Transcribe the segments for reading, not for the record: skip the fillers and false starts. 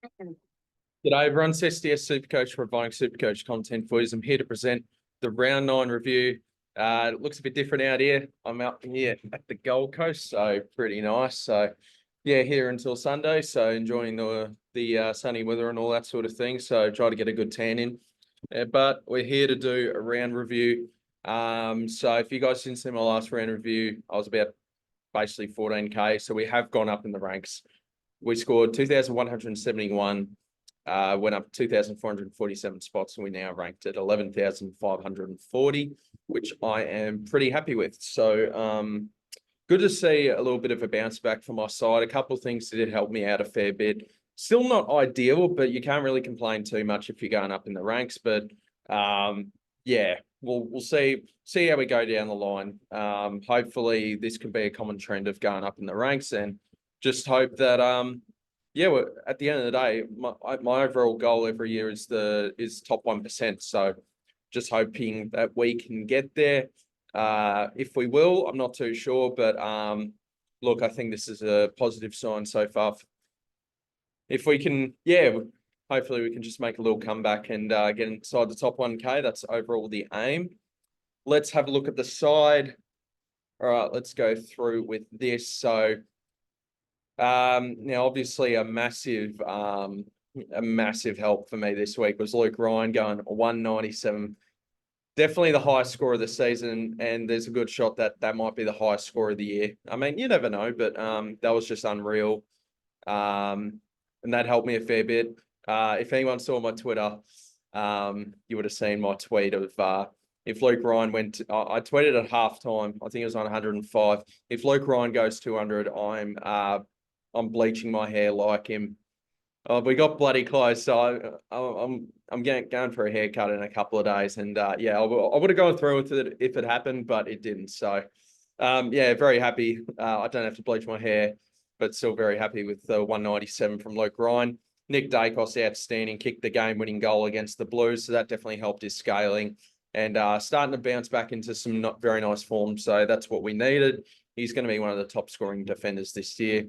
G'day everyone, it's SDS SuperCoach providing SuperCoach content for you. I'm here to present the round 9 review. It looks a bit different out here. I'm out here at the Gold Coast, so pretty nice. So yeah, here until Sunday. So enjoying the sunny weather and all that sort of thing. So try to get a good tan in. But we're here to do a round review. So if you guys didn't see my last round review, I was about basically 14K. So we have gone up in the ranks. We scored 2,171. Went up 2,447 spots, and we now ranked at 11,540, which I am pretty happy with. So good to see a little bit of a bounce back from my side. A couple of things did help me out a fair bit. Still not ideal, but you can't really complain too much if you're going up in the ranks. But yeah, we'll see how we go down the line. Hopefully this can be a common trend of going up in the ranks, and just hope that yeah, well, at the end of the day, my overall goal every year is top 1%. So just hoping that we can get there. If we will, I'm not too sure, but look, I think this is a positive sign so far. If we can, yeah, hopefully we can just make a little comeback and get inside the top 1K. That's overall the aim. Let's have a look at the side. All right, let's go through with this. So now obviously a massive help for me this week was Luke Ryan going 197. Definitely the highest score of the season, and there's a good shot that might be the highest score of the year. I mean, you never know, but that was just unreal. And that helped me a fair bit. If anyone saw my Twitter, you would have seen my tweet of if Luke Ryan went, I tweeted at halftime. I think it was on 105. If Luke Ryan goes 200, I'm bleaching my hair like him. We got bloody close, so I'm going for a haircut in a couple of days, and yeah, I would have gone through with it if it happened, but it didn't. So yeah, very happy. I don't have to bleach my hair, but still very happy with the 197 from Luke Ryan. Nick Dacos, outstanding, kicked the game-winning goal against the Blues, so that definitely helped his scaling, and starting to bounce back into some not very nice form. So that's what we needed. He's going to be one of the top scoring defenders this year.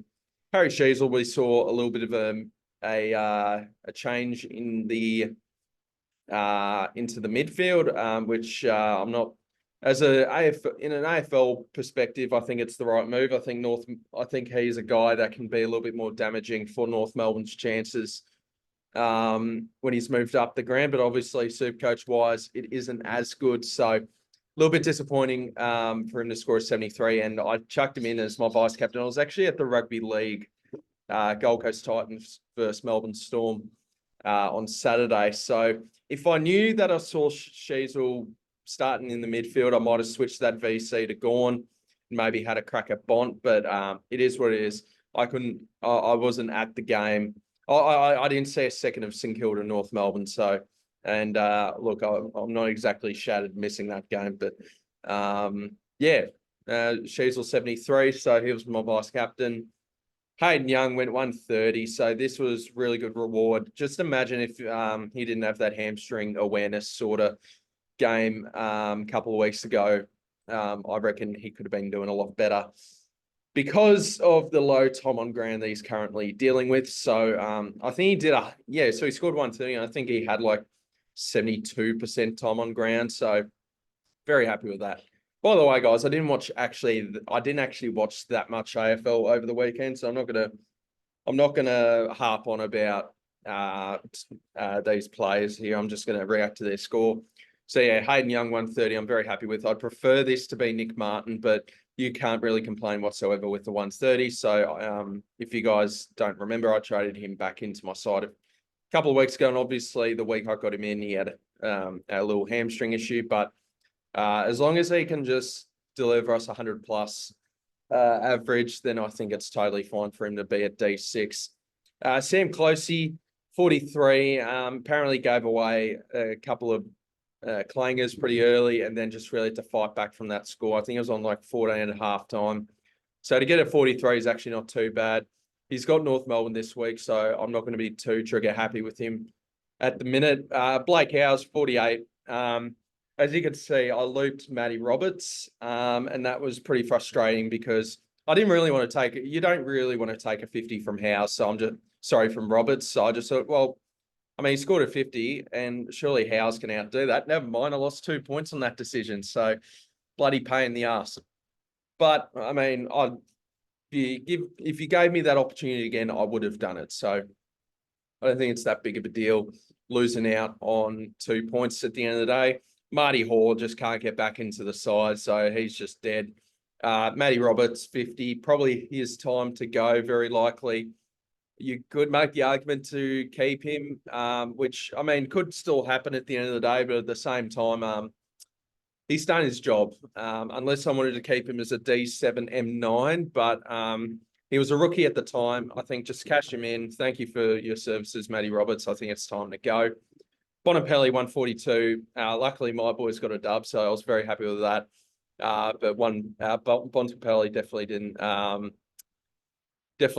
Harry Sheasel, we saw a little bit of a change in the into the midfield, which I'm not as in an AFL perspective. I think it's the right move. I think he's a guy that can be a little bit more damaging for North Melbourne's chances when he's moved up the ground. But obviously, SuperCoach wise, it isn't as good. So a little bit disappointing for him to score a 73, and I chucked him in as my vice captain. I was actually at the rugby league Gold Coast Titans versus Melbourne Storm on Saturday. So if I knew that I saw Sheasel starting in the midfield, I might have switched that VC to Gawn and maybe had a crack at Bont, but it is what it is. I wasn't at the game. I didn't see a second of St Kilda North Melbourne, so. And look, I'm not exactly shattered missing that game, but yeah, Sheasel 73, so he was my vice captain. Hayden Young went 130, so this was really good reward. Just imagine if he didn't have that hamstring awareness sort of game a couple of weeks ago. I reckon he could have been doing a lot better because of the low time on ground that he's currently dealing with. So I think he did so he scored 130, and I think he had like 72% time on ground. So very happy with that. By the way, guys, I didn't actually watch that much AFL over the weekend, so I'm not gonna harp on about these players here. I'm just gonna react to their score. So yeah, Hayden Young 130. I'm very happy with. I'd prefer this to be Nick Martin, but you can't really complain whatsoever with the 130. So if you guys don't remember, I traded him back into my side a couple of weeks ago, and obviously the week I got him in, he had a little hamstring issue, but as long as he can just deliver us 100 plus average, then I think it's totally fine for him to be at D6. Sam Closey, 43, apparently gave away a couple of clangers pretty early, and then just really had to fight back from that score. I think it was on like 14 at halftime. So to get a 43 is actually not too bad. He's got North Melbourne this week, so I'm not going to be too trigger happy with him at the minute. Blake Howes, 48. As you can see, I looped Matty Roberts, and that was pretty frustrating because I didn't really want to take it. You don't really want to take a 50 from Howes, so from Roberts. So I just thought, well, I mean, he scored a 50 and surely Howes can outdo that. Never mind, I lost 2 points on that decision. So bloody pain in the ass. But I mean, if you gave me that opportunity again, I would have done it. So I don't think it's that big of a deal losing out on 2 points at the end of the day. Marty Hall just can't get back into the side, so he's just dead. Matty Roberts, 50, probably his time to go, very likely. You could make the argument to keep him, which, I mean, could still happen at the end of the day, but at the same time, he's done his job, unless I wanted to keep him as a D7 M9, but he was a rookie at the time. I think just cash him in. Thank you for your services, Matty Roberts. I think it's time to go. Bonapelli, 142. Luckily, my boys got a dub, so I was very happy with that. But Bonapelli definitely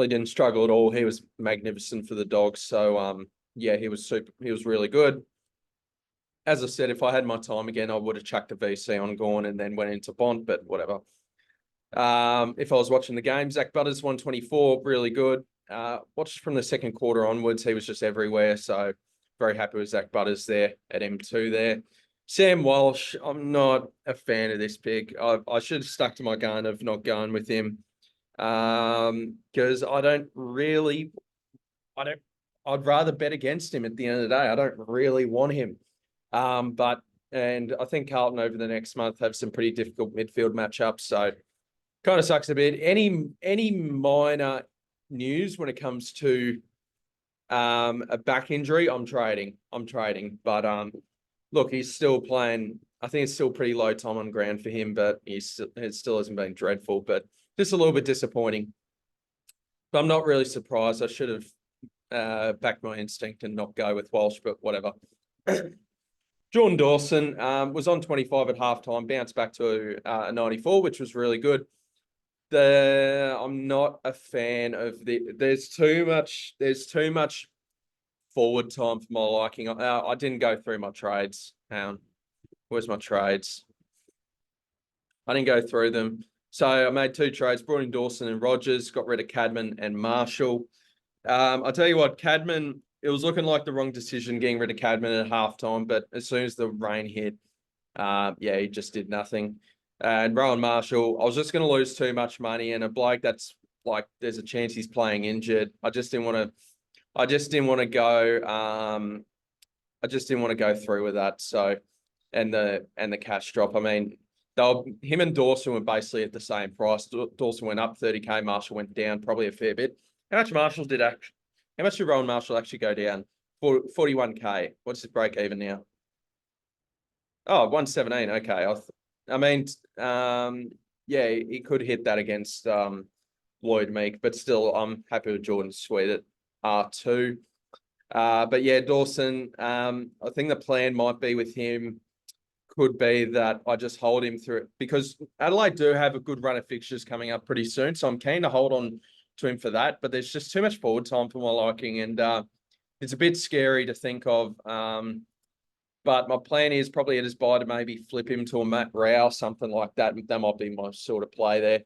didn't struggle at all. He was magnificent for the Dogs. So yeah, he was super. He was really good. As I said, if I had my time again, I would have chucked a VC on Gorn and then went into Bond, but whatever. If I was watching the game, Zach Butters, 124, really good. Watched from the second quarter onwards, he was just everywhere. So very happy with Zach Butters there at M2 there. Sam Walsh, I'm not a fan of this pick. I should have stuck to my gun of not going with him. Because I'd rather bet against him at the end of the day. I don't really want him. And I think Carlton over the next month have some pretty difficult midfield matchups. So kind of sucks a bit. Any minor news when it comes to a back injury, I'm trading. But look, he's still playing. I think it's still pretty low time on ground for him, but it still hasn't been dreadful, but just a little bit disappointing. But I'm not really surprised. I should have backed my instinct and not go with Walsh, but whatever. Jordan Dawson was on 25 at halftime, bounced back to a 94, which was really good. I'm not a fan of there's too much forward time for my liking. I didn't go through my trades. Where's my trades? I didn't go through them. So I made 2 trades, brought in Dawson and Rogers, got rid of Cadman and Marshall. I'll tell you what, Cadman, it was looking like the wrong decision getting rid of Cadman at halftime, but as soon as the rain hit, yeah, he just did nothing. And Rowan Marshall, I was just going to lose too much money, and a bloke that's like, there's a chance he's playing injured. I just didn't want to go through with that. So, and the cash drop. I mean, him and Dawson were basically at the same price. Dawson went up 30K, Marshall went down probably a fair bit. How much did Rowan Marshall actually go down? 41K. What's his break even now? Oh, 117. Okay. I mean, yeah, he could hit that against Lloyd Meek, but still, I'm happy with Jordan Sweet at R2. But yeah, Dawson, I think the plan might be with him could be that I just hold him through it, because Adelaide do have a good run of fixtures coming up pretty soon. So I'm keen to hold on to him for that, but there's just too much forward time for my liking, and it's a bit scary to think of. But my plan is probably at his buy to maybe flip him to a Matt Rao, something like that. That might be my sort of play there.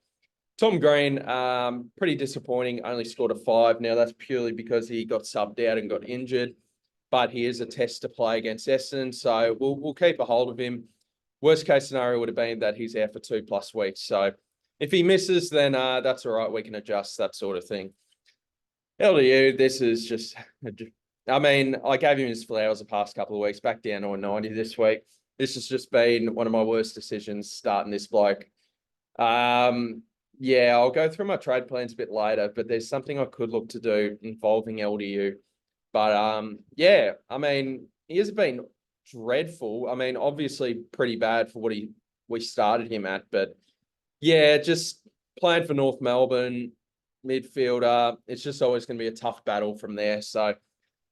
Tom Green, pretty disappointing, only scored a 5. Now, that's purely because he got subbed out and got injured, but he is a test to play against Essendon, so we'll keep a hold of him. Worst case scenario would have been that he's out for 2+ weeks. So if he misses, then that's all right. We can adjust, that sort of thing. LDU, this is just, I mean, I gave him his flowers the past couple of weeks, back down to a 90 this week. This has just been one of my worst decisions starting this bloke. Yeah, I'll go through my trade plans a bit later, but there's something I could look to do involving LDU. But yeah, I mean, he has been dreadful. I mean, obviously pretty bad for what we started him at, but yeah, just playing for North Melbourne, midfielder, it's just always going to be a tough battle from there. So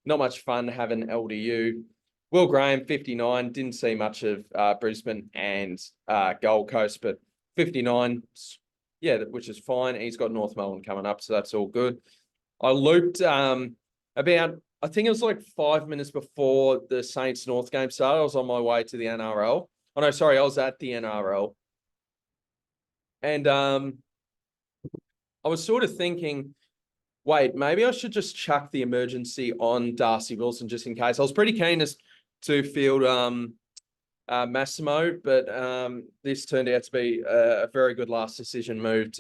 not much fun having LDU. Will Graham, 59, didn't see much of Brisbane and Gold Coast, but 59, yeah, which is fine. He's got North Melbourne coming up, so that's all good. I looped about, I think it was like 5 minutes before the Saints North game started. I was on my way to the NRL. Oh, no, sorry, I was at the NRL. And I was sort of thinking, Wait, maybe I should just chuck the emergency on Darcy Wilson just in case. I was pretty keen to field Massimo, but this turned out to be a very good last decision move.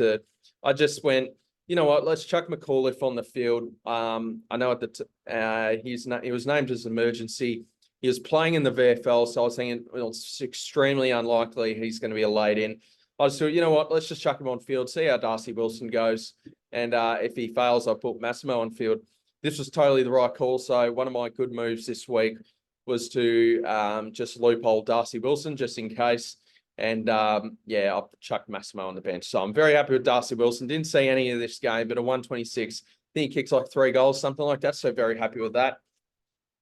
I just went, you know what? Let's chuck McAuliffe on the field. I know he was named as emergency. He was playing in the VFL, so I was thinking, well, it's extremely unlikely he's going to be a laid in. I just thought, you know what? Let's just chuck him on field, see how Darcy Wilson goes, and if he fails, I'll put Massimo on field. This was totally the right call. So one of my good moves this week was to just loophole Darcy Wilson just in case. And yeah, I've chucked Massimo on the bench. So I'm very happy with Darcy Wilson. Didn't see any of this game, but a 126. I think he kicks like 3 goals, something like that. So very happy with that.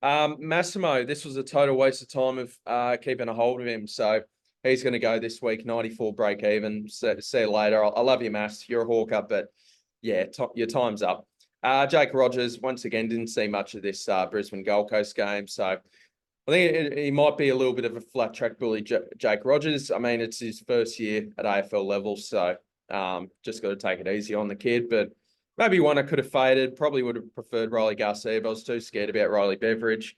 Massimo, this was a total waste of time of keeping a hold of him. So he's going to go this week, 94 break even. See you later. I love you, Mass. You're a hawker, but yeah, your time's up. Jake Rogers, once again, didn't see much of this Brisbane Gold Coast game. So I think he might be a little bit of a flat track bully, Jake Rogers. I mean, it's his first year at AFL level, so just got to take it easy on the kid. But maybe one I could have faded. Probably would have preferred Riley Garcia, but I was too scared about Riley Beveridge.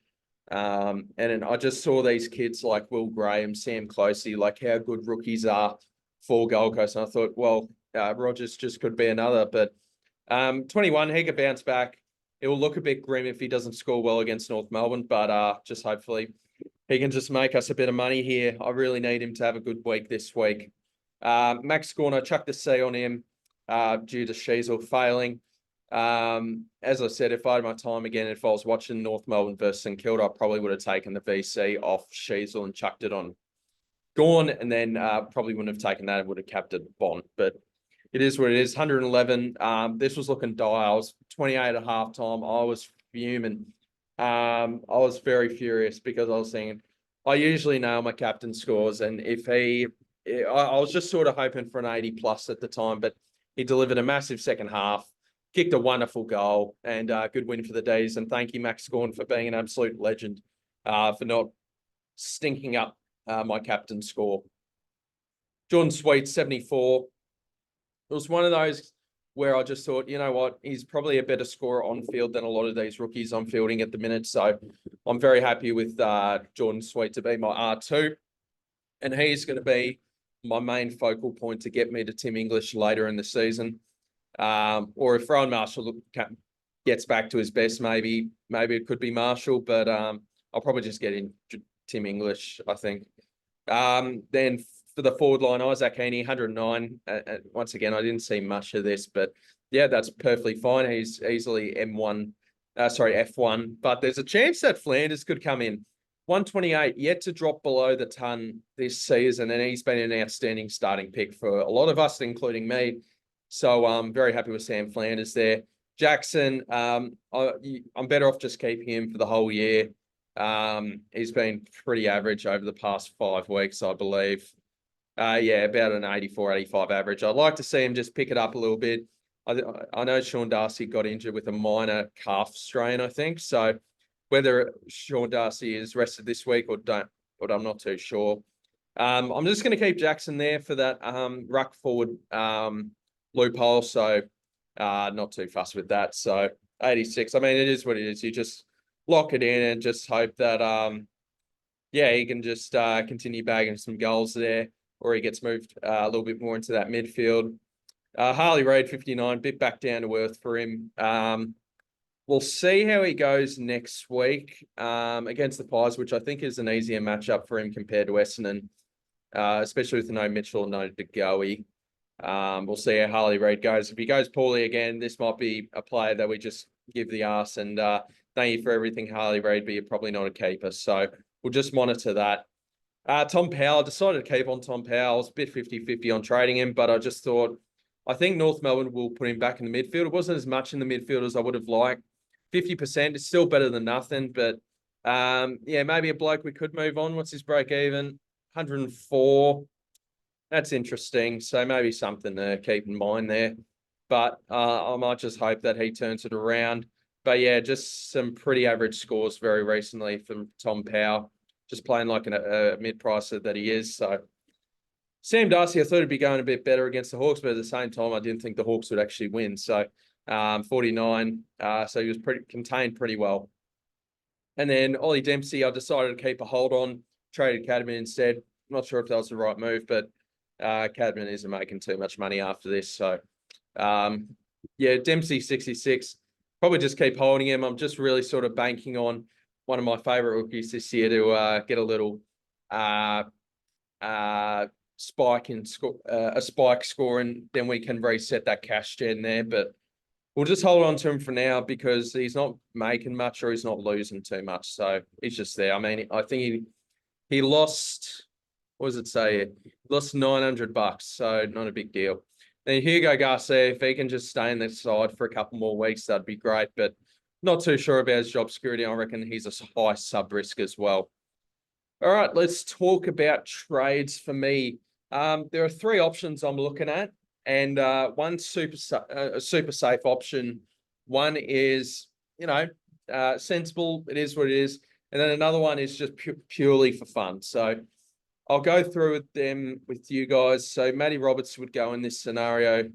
And then I just saw these kids like Will Graham, Sam Closey, like how good rookies are for Gold Coast. And I thought, well, Rogers just could be another. But 21, he could bounce back. It will look a bit grim if he doesn't score well against North Melbourne, but just hopefully he can just make us a bit of money here. I really need him to have a good week this week. Max Corner, chuck the C on him due to Sheasel failing. As I said, if I had my time again, if I was watching North Melbourne versus St Kilda, I probably would have taken the VC off Sheasel and chucked it on Gorn, and then probably wouldn't have taken that and would have capped it Bont. But it is what it is. 111. This was looking dire. I was 28 at halftime. I was fuming. I was very furious because I was thinking, I usually nail my captain scores, and I was just sort of hoping for an 80 plus at the time, but he delivered a massive second half, kicked a wonderful goal, and good win for the D's. And thank you, Max Gorn, for being an absolute legend, for not stinking up my captain score. Jordan Sweet, 74. It was one of those where I just thought, you know what, he's probably a better scorer on field than a lot of these rookies I'm fielding at the minute. So I'm very happy with Jordan Sweet to be my R2. And he's going to be my main focal point to get me to Tim English later in the season. Or if Rowan Marshall gets back to his best, maybe it could be Marshall, but I'll probably just get in Tim English, I think. Then for the forward line, Isaac Heaney, 109. Once again, I didn't see much of this, but yeah, that's perfectly fine. He's easily F1. But there's a chance that Flanders could come in. 128, yet to drop below the ton this season, and he's been an outstanding starting pick for a lot of us, including me. So I'm very happy with Sam Flanders there. Jackson, I'm better off just keeping him for the whole year. He's been pretty average over the past 5 weeks, I believe. Yeah, about an 84, 85 average. I'd like to see him just pick it up a little bit. I know Sean Darcy got injured with a minor calf strain, I think. So whether Sean Darcy is rested this week or don't, but I'm not too sure. I'm just going to keep Jackson there for that ruck forward loophole. So not too fussed with that. So 86. I mean, it is what it is. You just lock it in and just hope that yeah, he can just continue bagging some goals there, or he gets moved a little bit more into that midfield. Harley Reid, 59, bit back down to earth for him. We'll see how he goes next week against the Pies, which I think is an easier matchup for him compared to Essendon, especially with no Mitchell, no DeGoey. We'll see how Harley Reid goes. If he goes poorly again, this might be a player that we just give the arse. And thank you for everything, Harley Reid, but you're probably not a keeper. So we'll just monitor that. Tom Powell, decided to keep on Tom Powell. I was a bit 50-50 on trading him, but I just thought, I think North Melbourne will put him back in the midfield. It wasn't as much in the midfield as I would have liked. 50% is still better than nothing, but yeah, maybe a bloke we could move on. What's his break even? 104. That's interesting. So maybe something to keep in mind there. But I might just hope that he turns it around. But yeah, just some pretty average scores very recently from Tom Powell. Just playing like a mid-pricer that he is. So Sam Darcy, I thought he'd be going a bit better against the Hawks, but at the same time, I didn't think the Hawks would actually win. So 49. So he was contained pretty well. And then Ollie Dempsey, I decided to keep a hold on, traded Cadman instead. Not sure if that was the right move, but Cadman isn't making too much money after this. So, yeah, Dempsey 66. Probably just keep holding him. I'm just really sort of banking on one of my favorite rookies this year to get a little spike in score, a spike score, and then we can reset that cash gen there. But we'll just hold on to him for now because he's not making much or he's not losing too much. So he's just there. I mean, I think he lost, what does it say? He lost $900, so not a big deal. Then Hugo Garcia, if he can just stay in the side for a couple more weeks, that'd be great. But not too sure about his job security. I reckon he's a high sub risk as well. All right, let's talk about trades for me. There are 3 options I'm looking at, and one super safe option. One is, sensible. It is what it is. And then another one is just purely for fun. So I'll go through with them with you guys. So Matty Roberts would go in this scenario.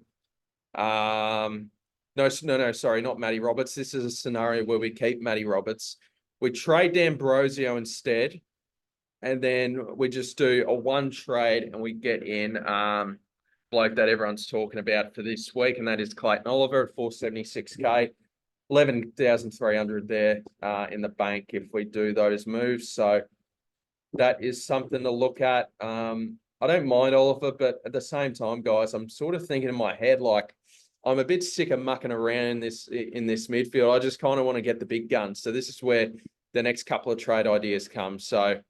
No, sorry, not Matty Roberts. This is a scenario where we keep Matty Roberts. We trade D'Ambrosio instead. And then we just do a 1 trade and we get in bloke that everyone's talking about for this week, and that is Clayton Oliver at 476K, 11,300 there in the bank if we do those moves. So that is something to look at. I don't mind Oliver, but at the same time, guys, I'm sort of thinking in my head, like, I'm a bit sick of mucking around in this midfield. I just kind of want to get the big guns. So this is where the next couple of trade ideas come. So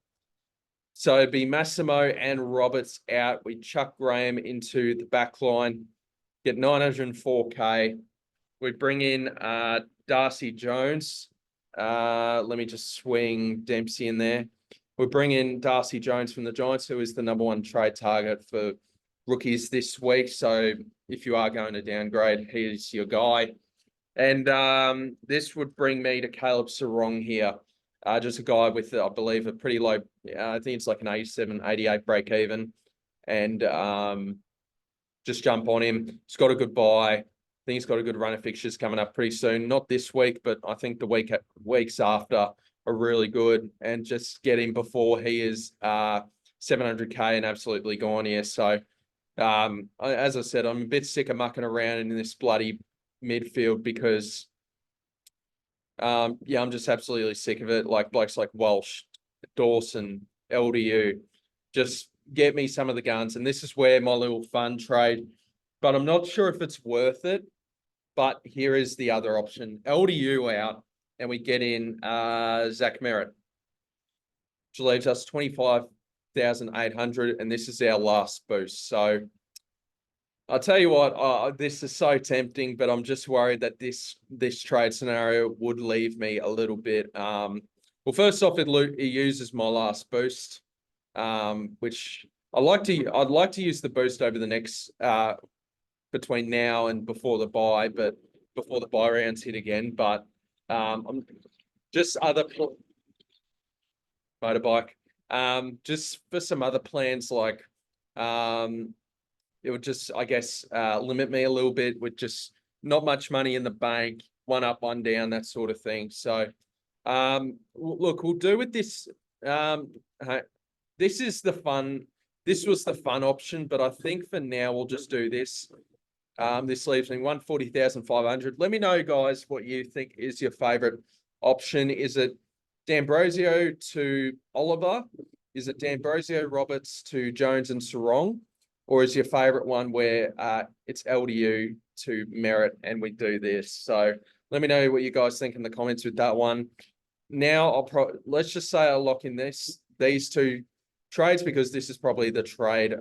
it'd be Massimo and Roberts out. We chuck Graham into the back line, get 904K. We bring in Darcy Jones. Let me just swing Dempsey in there. We bring in Darcy Jones from the Giants, who is the #1 trade target for rookies this week. So if you are going to downgrade, he's your guy. And this would bring me to Caleb Sarong here. Just a guy with, I believe, a pretty low, I think it's like an 87, 88 break even. And just jump on him. He's got a good buy. I think he's got a good run of fixtures coming up pretty soon. Not this week, but I think the weeks after are really good. And just get him before he is 700K and absolutely gone here. So, as I said, I'm a bit sick of mucking around in this bloody midfield because yeah, I'm just absolutely sick of it. Like blokes like Walsh, Dawson, LDU, just get me some of the guns. And this is where my little fun trade, but I'm not sure if it's worth it. But here is the other option. LDU out, and we get in Zach Merritt, which leaves us 25,800, and this is our last boost. So I'll tell you what, this is so tempting, but I'm just worried that this trade scenario would leave me a little bit. Well, first off, it uses my last boost, which I'd like to use the boost over the next between now and before the buy, but before the buy rounds hit again. But I'm just other motorbike, just for some other plans like it would just, I guess, limit me a little bit with just not much money in the bank, 1 up, 1 down, that sort of thing. So, look, we'll do with this. This was the fun option, but I think for now we'll just do this. This leaves me 140,500. Let me know, guys, what you think is your favorite option. Is it D'Ambrosio to Oliver? Is it D'Ambrosio, Roberts to Jones and Sarong? Or is your favorite one where it's LDU to Merritt and we do this? So let me know what you guys think in the comments with that one. Now let's just say I'll lock in these 2 trades because this is probably the trade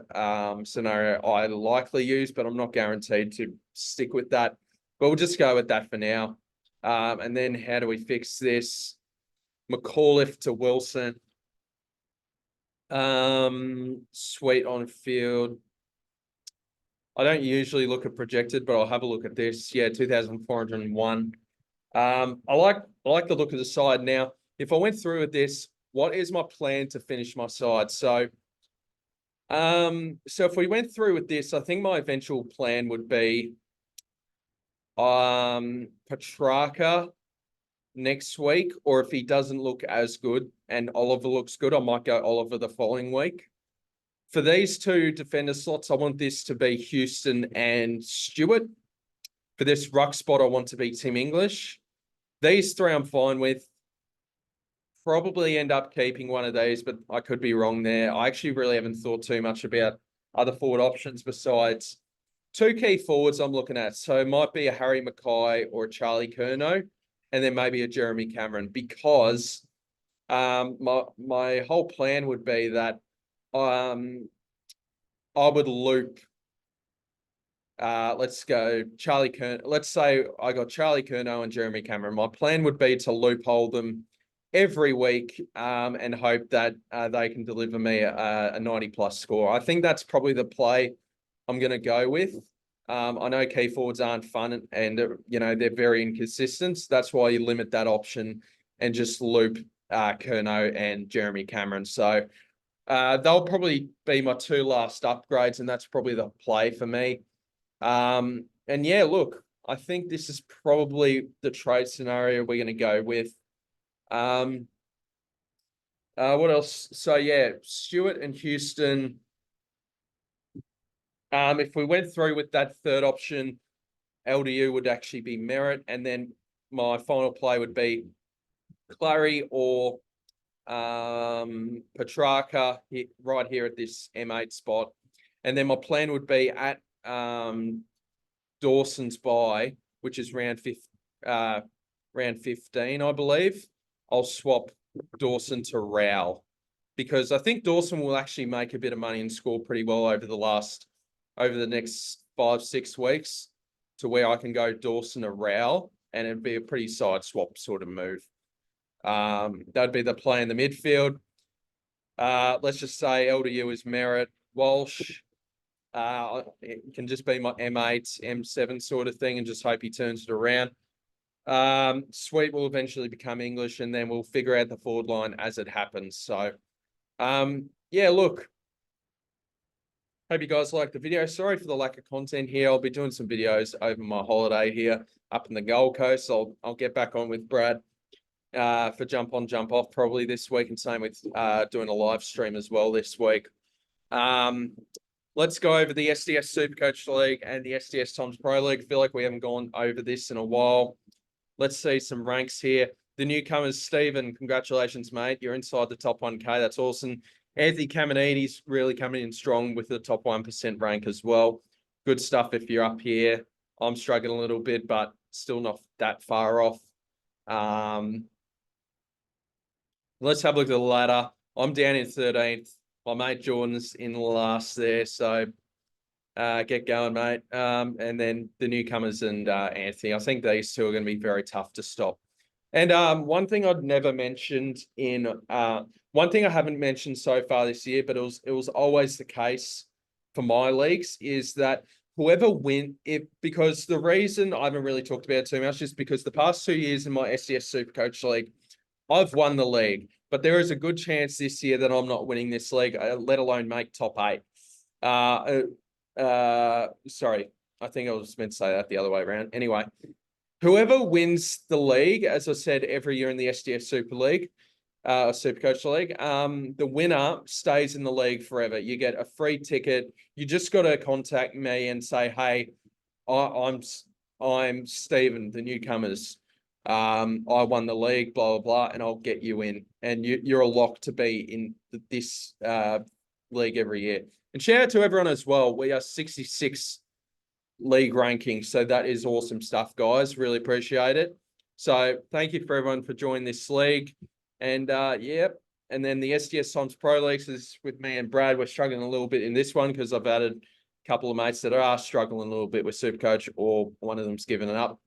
scenario I likely use, but I'm not guaranteed to stick with that. But we'll just go with that for now. And then how do we fix this? McAuliffe to Wilson. Sweet on field. I don't usually look at projected, but I'll have a look at this. Yeah, 2,401. I like the look of the side. Now, if I went through with this, what is my plan to finish my side? So if we went through with this, I think my eventual plan would be Petrarca next week, or if he doesn't look as good and Oliver looks good, I might go Oliver the following week. For these two defender slots, I want this to be Houston and Stewart. For this ruck spot, I want to be Tim English. These three I'm fine with. Probably end up keeping one of these, but I could be wrong there. I actually really haven't thought too much about other forward options besides two key forwards I'm looking at. So it might be a Harry Mackay or a Charlie Curnow, and then maybe a Jeremy Cameron, because my whole plan would be that I would loop. Let's go Charlie Curnow. Let's say I got Charlie Curnow and Jeremy Cameron. My plan would be to loophole them every week and hope that they can deliver me a 90+ score. I think that's probably the play I'm going to go with. I know key forwards aren't fun and they're very inconsistent. That's why you limit that option and just loop Curnow and Jeremy Cameron. So they'll probably be my two last upgrades, and that's probably the play for me. And yeah, look, I think this is probably the trade scenario we're going to go with. What else? So yeah, Stewart and Houston. If we went through with that third option, LDU would actually be Merritt, and then my final play would be Clary or Petrarca right here at this M8 spot. And then my plan would be at Dawson's bye, which is round 15, I believe. I'll swap Dawson to Rowell, because I think Dawson will actually make a bit of money and score pretty well over the next 5-6 weeks, to where I can go Dawson to Rowell, and it'd be a pretty side swap sort of move. That'd be the play in the midfield. Let's just say LDU is Merritt. Walsh, it can just be my M8, M7 sort of thing, and just hope he turns it around. Sweet will eventually become English, and then we'll figure out the forward line as it happens. So, yeah, look, hope you guys like the video. Sorry for the lack of content here. I'll be doing some videos over my holiday here up in the Gold Coast. I'll get back on with Brad for jump on, jump off probably this week, and same with doing a live stream as well this week. Let's go over the SDS SuperCoach League and the SDS Toms Pro League. I feel like we haven't gone over this in a while. Let's see some ranks here. The newcomers, Stephen, congratulations, mate. You're inside the top 1K. That's awesome. Anthony Caminiti's really coming in strong with the top 1% rank as well. Good stuff if you're up here. I'm struggling a little bit, but still not that far off. Let's have a look at the ladder. I'm down in 13th. My mate Jordan's in last there, so get going, mate. And then the newcomers and Anthony. I think these two are going to be very tough to stop. And one thing I'd never mentioned one thing I haven't mentioned so far this year, but it was always the case for my leagues, is that whoever because the reason I haven't really talked about it too much is because the past 2 years in my SDS SuperCoach League, I've won the league, but there is a good chance this year that I'm not winning this league, let alone make top 8. Sorry, I think I was meant to say that the other way around. Anyway, whoever wins the league, as I said, every year in the SDS Super League, SuperCoach League, the winner stays in the league forever. You get a free ticket. You just got to contact me and say, hey, I'm Stephen, the newcomers. I won the league, blah, blah, blah, and I'll get you in. And you're a lock to be in this league every year. And shout out to everyone as well. We are 66 league ranking. So that is awesome stuff, guys. Really appreciate it. So thank you for everyone for joining this league. And yep. And then the SDS Toms Pro Leagues is with me and Brad. We're struggling a little bit in this one because I've added a couple of mates that are struggling a little bit with SuperCoach, or one of them's given it up.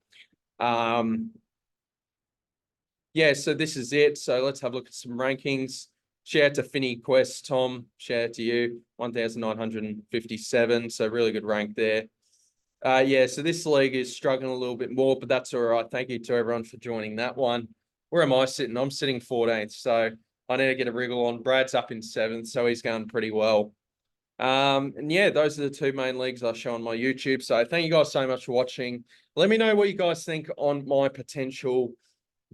Yeah, so this is it. So let's have a look at some rankings. Shout out to Finny Quest, Tom. Shout out to you, 1,957. So really good rank there. Yeah, so this league is struggling a little bit more, but that's all right. Thank you to everyone for joining that one. Where am I sitting? I'm sitting 14th, so I need to get a wriggle on. Brad's up in 7th, so he's going pretty well. And yeah, those are the two main leagues I show on my YouTube. So thank you guys so much for watching. Let me know what you guys think on my potential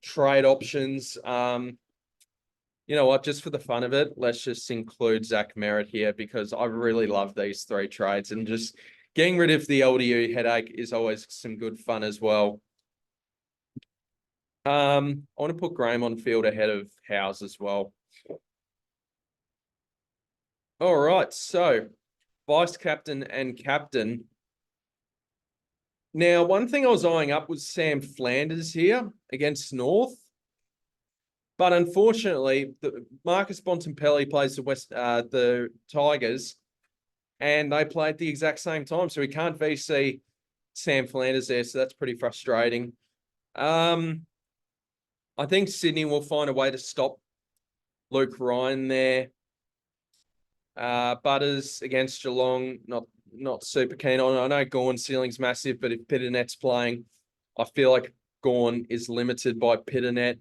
trade options. You know what? Just for the fun of it, let's just include Zach Merritt here because I really love these 3 trades, and just getting rid of the LDU headache is always some good fun as well. I want to put Graham on field ahead of Howes as well. All right, so vice captain and captain. Now, one thing I was eyeing up was Sam Flanders here against North. But unfortunately, Marcus Bontempelli plays the Tigers, and they play at the exact same time. So we can't VC Sam Flanders there. So that's pretty frustrating. I think Sydney will find a way to stop Luke Ryan there. Butters against Geelong, not super keen on. I know Gawn's ceiling's massive, but if Piternet's playing, I feel like Gawn is limited by Pitternet.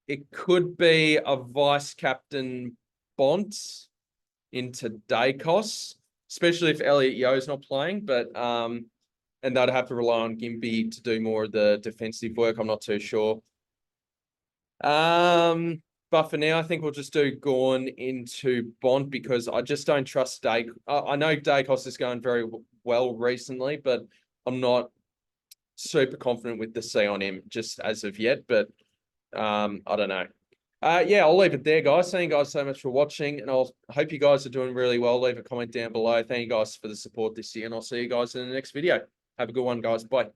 It could be a vice captain Bont into Dacos, especially if Elliot Yeo's not playing, but and they'd have to rely on Gimpy to do more of the defensive work. I'm not too sure. But for now, I think we'll just do Gawn into Bont because I just don't trust Dacos. I know Dacos is going very well recently, but I'm not super confident with the C on him just as of yet, but I don't know. Yeah, I'll leave it there, guys. Thank you guys so much for watching, and I hope you guys are doing really well. Leave a comment down below. Thank you guys for the support this year, and I'll see you guys in the next video. Have a good one, guys. Bye.